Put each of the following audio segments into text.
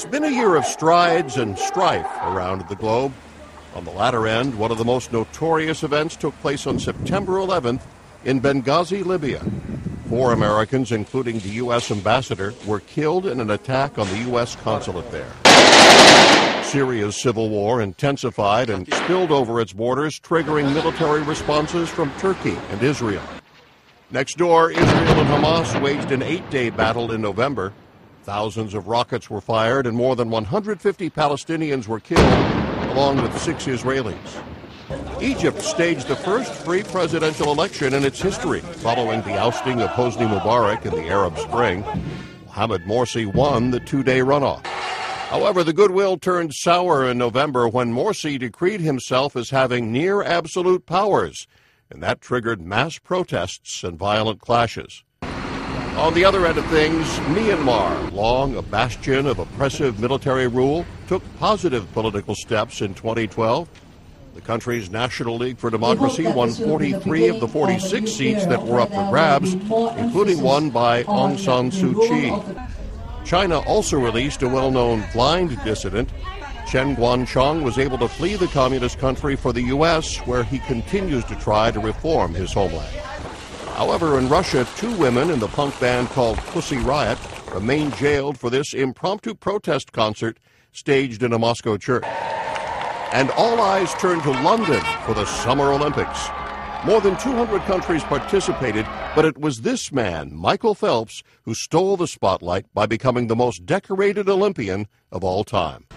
It's been a year of strides and strife around the globe. On the latter end, one of the most notorious events took place on September 11th in Benghazi, Libya. 4 Americans, including the U.S. ambassador, were killed in an attack on the U.S. consulate there. Syria's civil war intensified and spilled over its borders, triggering military responses from Turkey and Israel. Next door, Israel and Hamas waged an 8-day battle in November. Thousands of rockets were fired and more than 150 Palestinians were killed, along with 6 Israelis. Egypt staged the first free presidential election in its history, following the ousting of Hosni Mubarak in the Arab Spring. Mohamed Morsi won the 2-day runoff. However, the goodwill turned sour in November when Morsi decreed himself as having near-absolute powers, and that triggered mass protests and violent clashes. On the other end of things, Myanmar, long a bastion of oppressive military rule, took positive political steps in 2012. The country's National League for Democracy won 43 of the 46 seats that were up for grabs, including one by Aung San Suu Kyi. China also released a well-known blind dissident. Chen Guangcheng was able to flee the communist country for the U.S., where he continues to try to reform his homeland. However, in Russia, 2 women in the punk band called Pussy Riot remain jailed for this impromptu protest concert staged in a Moscow church. And all eyes turn to London for the Summer Olympics. More than 200 countries participated, but it was this man, Michael Phelps, who stole the spotlight by becoming the most decorated Olympian of all time.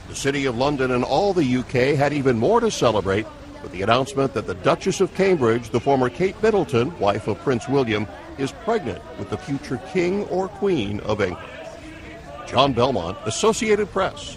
The City of London and all the UK had even more to celebrate with the announcement that the Duchess of Cambridge, the former Kate Middleton, wife of Prince William, is pregnant with the future King or Queen of England. John Belmont, Associated Press.